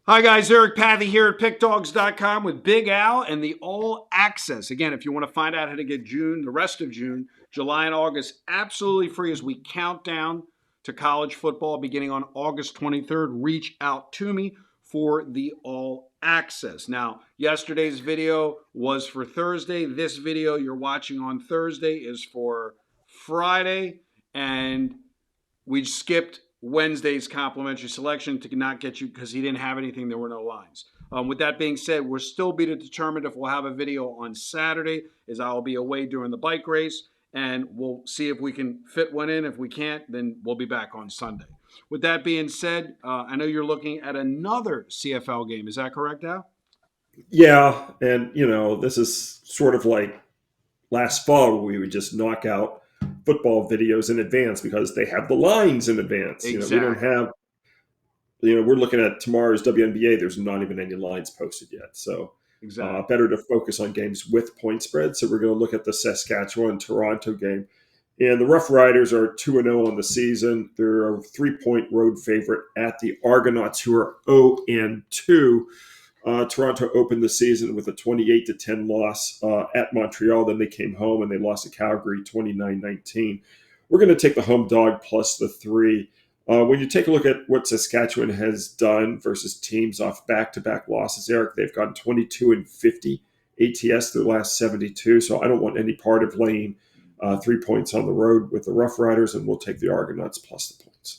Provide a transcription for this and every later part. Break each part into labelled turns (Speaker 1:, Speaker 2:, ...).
Speaker 1: Hi guys, Eric Pathy here at PickDogs.com with Big Al and the All Access. Again, if you want to find out how to get June, the rest of June, July and August absolutely free as we count down to college football beginning on August 23rd, reach out to me for the All Access. Now, yesterday's video was for Thursday. This video you're watching on Thursday is for Friday, and we skipped Wednesday's complimentary selection to not get you because he didn't have anything. There were no lines. With that being said, we're still be to determine if we'll have a video on Saturday, as I'll be away during the bike race, and we'll see if we can fit one in. If we can't, then we'll be back on Sunday. With that being said, I know you're looking at another CFL game. Is that correct, Al?
Speaker 2: Yeah, and this is sort of like last fall where we would just knock out football videos in advance because they have the lines in advance. We don't
Speaker 1: Exactly.
Speaker 2: have. We're looking at tomorrow's WNBA. There's not even any lines posted yet, so
Speaker 1: Exactly.
Speaker 2: better to focus on games with point spread. So we're going to look at the Saskatchewan Toronto game, and the Roughriders are 2-0 on the season. They're a 3-point road favorite at the Argonauts, who are 0-2. Toronto opened the season with a 28-10 loss at Montreal. Then they came home and they lost to Calgary 29-19. We're going to take the home dog plus the 3. When you take a look at what Saskatchewan has done versus teams off back-to-back losses, Eric, they've gone 22-50 ATS their last 72. So I don't want any part of laying 3 points on the road with the Roughriders, and we'll take the Argonauts plus the points.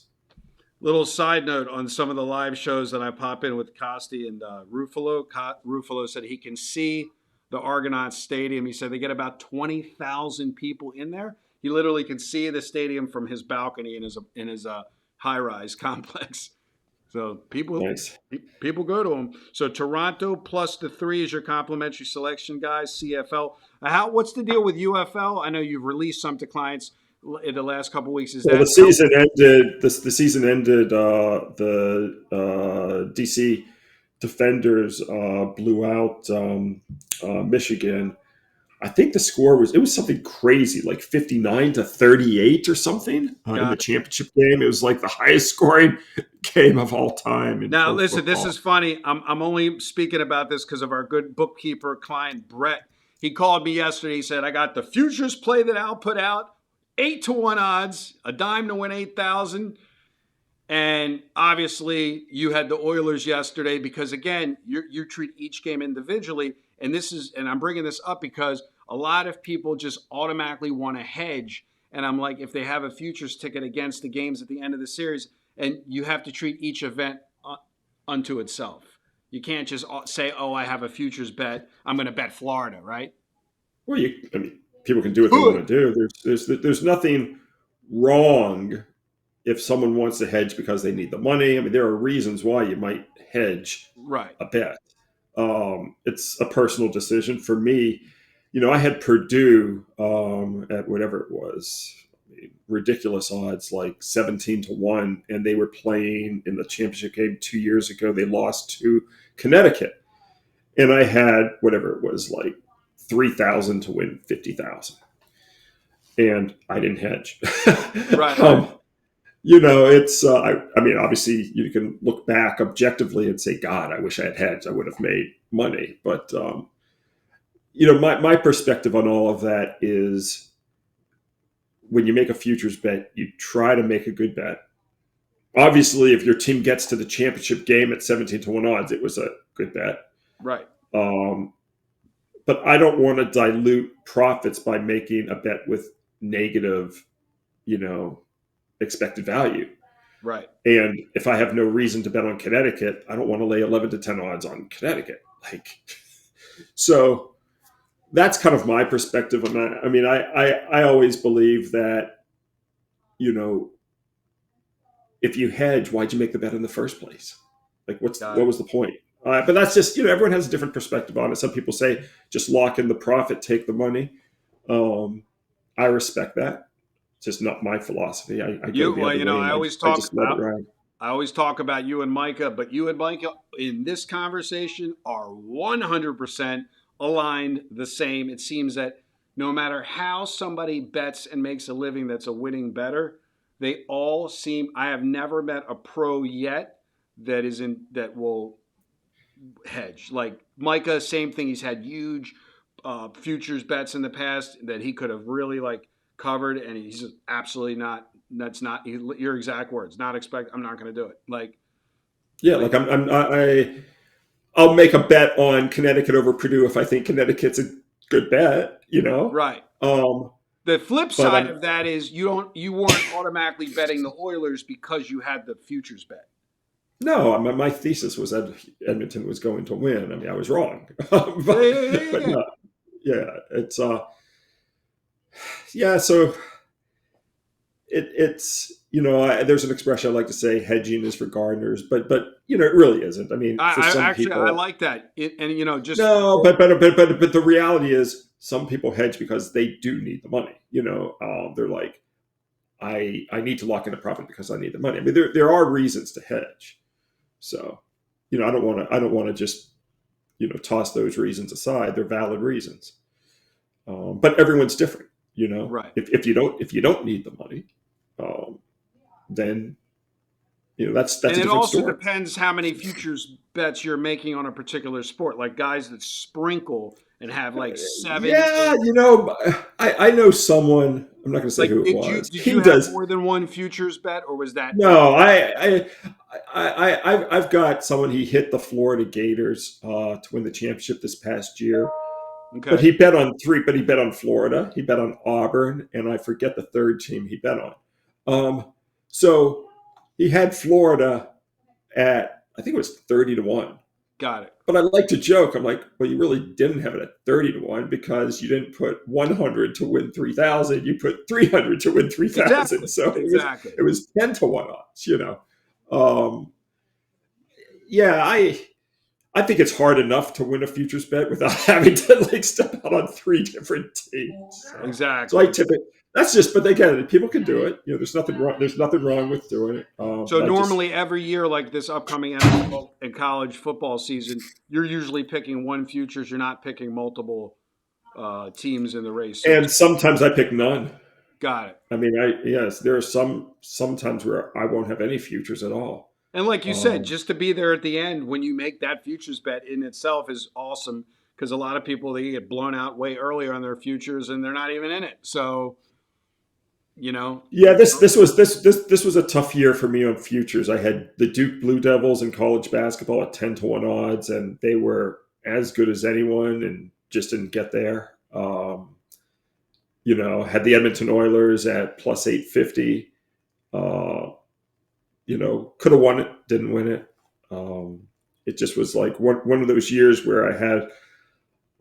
Speaker 1: Little side note on some of the live shows that I pop in with Costi and Ruffalo. Ruffalo said he can see the Argonaut Stadium. He said they get about 20,000 people in there. He literally can see the stadium from his balcony in his high-rise complex. So
Speaker 2: Nice.
Speaker 1: people go to him. So Toronto plus the 3 is your complimentary selection, guys. CFL. What's the deal with UFL? I know you've released some to clients in the last couple of weeks. Is
Speaker 2: Well, the
Speaker 1: that
Speaker 2: season ended. The season ended. The DC Defenders blew out Michigan. I think the score was something crazy, like 59-38 or something in the
Speaker 1: got?
Speaker 2: championship game. It was like the highest scoring game of all time in
Speaker 1: Now,
Speaker 2: pro
Speaker 1: listen, this
Speaker 2: football.
Speaker 1: is funny. I'm only speaking about this because of our good bookkeeper client, Brett. He called me yesterday. He said, I got the futures play that Al put out, 8-1 odds, a dime to win 8,000. And obviously, you had the Oilers yesterday because, again, you treat each game individually. And I'm bringing this up because a lot of people just automatically want to hedge. And I'm like, if they have a futures ticket against the games at the end of the series, and you have to treat each event unto itself. You can't just say, "Oh, I have a futures bet. I'm going to bet Florida," right?
Speaker 2: Well, I mean, people can do what they want to do. There's nothing wrong if someone wants to hedge because they need the money. I mean, there are reasons why you might hedge
Speaker 1: Right.
Speaker 2: a bet. It's a personal decision. For me, I had Purdue at whatever it was, ridiculous odds, like 17-1, and they were playing in the championship game 2 years ago. They lost to Connecticut, and I had whatever it was, like 3,000 to win 50,000, and I didn't hedge.
Speaker 1: Right, right.
Speaker 2: um, it's I mean, obviously you can look back objectively and say, God, I wish I had hedged. I would have made money. But my perspective on all of that is when you make a futures bet, you try to make a good bet. Obviously, if your team gets to the championship game at 17-1 odds, it was a good bet.
Speaker 1: Right.
Speaker 2: Um, but I don't want to dilute profits by making a bet with negative, expected value.
Speaker 1: Right.
Speaker 2: And if I have no reason to bet on Connecticut, I don't want to lay 11-10 odds on Connecticut. So that's kind of my perspective on that. I mean, I always believe that, if you hedge, why'd you make the bet in the first place? Like,
Speaker 1: Got
Speaker 2: what
Speaker 1: it.
Speaker 2: was the point? But that's just, everyone has a different perspective on it. Some people say just lock in the profit, take the money. I respect that. It's just not my philosophy. I go
Speaker 1: You
Speaker 2: the
Speaker 1: well,
Speaker 2: other way, and I just let it ride.
Speaker 1: I always talk about you and Micah, but you and Micah in this conversation are 100% aligned the same. It seems that no matter how somebody bets and makes a living that's a winning better, they all seem I have never met a pro yet that will Hedge. Like Micah, same thing. He's had huge futures bets in the past that he could have really like covered, and he's just absolutely not. That's not your exact words. Not expect. I'm not going to do it.
Speaker 2: Yeah, like I'll make a bet on Connecticut over Purdue if I think Connecticut's a good bet,
Speaker 1: right.
Speaker 2: Um,
Speaker 1: The flip
Speaker 2: but
Speaker 1: side of that is you weren't automatically betting the Oilers because you had the futures bet.
Speaker 2: no, my thesis was that Edmonton was going to win. I mean, I was wrong,
Speaker 1: Yeah,
Speaker 2: but,
Speaker 1: yeah, yeah, yeah,
Speaker 2: but
Speaker 1: yeah.
Speaker 2: no, yeah, it's yeah. So it's there's an expression I like to say, hedging is for gardeners, but it really isn't. I mean, for some
Speaker 1: I
Speaker 2: people,
Speaker 1: like that. And just
Speaker 2: no, but the reality is, some people hedge because they do need the money. They're like, I need to lock in a profit because I need the money. I mean, there are reasons to hedge. So, I don't want to just toss those reasons aside. They're valid reasons, but everyone's different.
Speaker 1: right.
Speaker 2: If you don't need the money, then that's
Speaker 1: And
Speaker 2: a
Speaker 1: it
Speaker 2: different
Speaker 1: also
Speaker 2: story.
Speaker 1: depends how many futures bets you're making on a particular sport. Like guys that sprinkle and have like seven,
Speaker 2: Yeah,
Speaker 1: eight.
Speaker 2: I know someone. I'm not going to say
Speaker 1: Like,
Speaker 2: who it was.
Speaker 1: did
Speaker 2: He
Speaker 1: you have
Speaker 2: does.
Speaker 1: more than one futures bet, or was that it?
Speaker 2: No, I've got someone. He hit the Florida Gators to win the championship this past year, but
Speaker 1: Okay,
Speaker 2: he bet on three. But he bet on Florida. He bet on Auburn, and I forget the third team he bet on. So he had Florida at, I think it was 30-1.
Speaker 1: got it.
Speaker 2: But I like to joke. I'm like, well, you really didn't have it at 30-1 because you didn't put 100 to win 3,000. You put 300 to win 3,000.
Speaker 1: Exactly,
Speaker 2: So
Speaker 1: exactly.
Speaker 2: it was 10-1 odds. Um, yeah, I think it's hard enough to win a futures bet without having to like step out on three different teams. So I
Speaker 1: Exactly.
Speaker 2: tip it. That's just, but again, people can do it. There's nothing wrong. There's nothing wrong with doing it.
Speaker 1: So
Speaker 2: But I just,
Speaker 1: normally every year, like this upcoming NFL and college football season, you're usually picking one futures. You're not picking multiple teams in the race. So to
Speaker 2: and
Speaker 1: speak.
Speaker 2: sometimes I pick none.
Speaker 1: Got it.
Speaker 2: I mean, yes, there are sometimes where I won't have any futures at all.
Speaker 1: And like you said,
Speaker 2: Um,
Speaker 1: just to be there at the end when you make that futures bet in itself is awesome because a lot of people they get blown out way earlier on their futures and they're not even in it. So, you know,
Speaker 2: yeah, this was a tough year for me on futures. I had the Duke Blue Devils in college basketball at 10-1 odds, and they were as good as anyone, and just didn't get there. Had the Edmonton Oilers at plus 850. Could have won it, didn't win it. It just was like one of those years where I had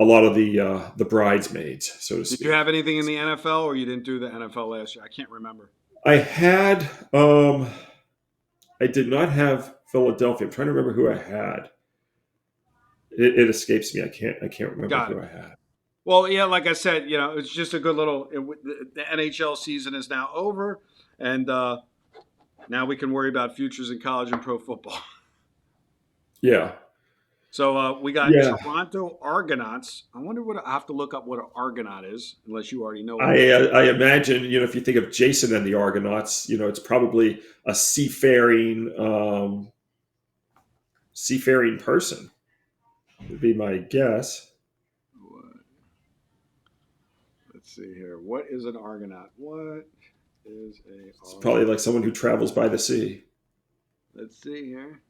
Speaker 2: a lot of the bridesmaids, so to
Speaker 1: did you
Speaker 2: speak.
Speaker 1: have anything in the NFL or you didn't do the NFL last year? I can't remember.
Speaker 2: I had I did not have Philadelphia. I'm trying to remember who I had. It escapes me. I can't remember
Speaker 1: Got
Speaker 2: who
Speaker 1: it.
Speaker 2: I had.
Speaker 1: Well, yeah, like I said, it's just a good little. The NHL season is now over, and now we can worry about futures in college and pro football.
Speaker 2: Yeah.
Speaker 1: So we got
Speaker 2: Yeah.
Speaker 1: Toronto Argonauts. I wonder what I have to look up what an Argonaut is, unless you already know what it is.
Speaker 2: I imagine, if you think of Jason and the Argonauts, it's probably a seafaring person, would be my guess.
Speaker 1: Let's see here. What is an Argonaut? What is a
Speaker 2: It's probably
Speaker 1: Argonaut?
Speaker 2: like someone who travels by the sea.
Speaker 1: Let's see here.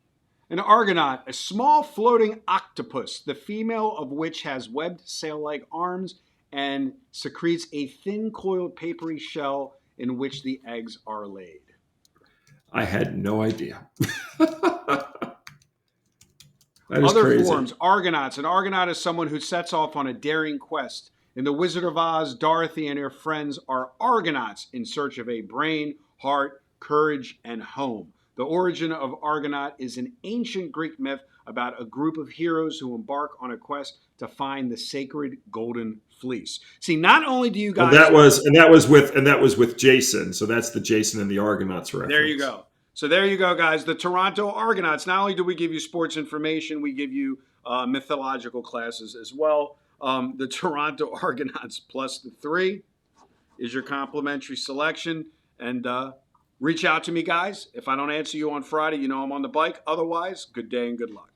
Speaker 1: An Argonaut, a small floating octopus, the female of which has webbed sail-like arms and secretes a thin coiled papery shell in which the eggs are laid.
Speaker 2: I had no idea. That is
Speaker 1: Other
Speaker 2: crazy.
Speaker 1: forms, Argonauts. An Argonaut is someone who sets off on a daring quest. In The Wizard of Oz, Dorothy and her friends are Argonauts in search of a brain, heart, courage, and home. The origin of Argonaut is an ancient Greek myth about a group of heroes who embark on a quest to find the sacred golden fleece. See, not only do you
Speaker 2: And
Speaker 1: guys
Speaker 2: that was with Jason. So that's the Jason and the Argonauts
Speaker 1: there you
Speaker 2: reference.
Speaker 1: go. So there you go, guys. The Toronto Argonauts. Not only do we give you sports information, we give you mythological classes as well. The Toronto Argonauts plus the 3 is your complimentary selection. And reach out to me, guys. If I don't answer you on Friday, you know I'm on the bike. Otherwise, good day and good luck.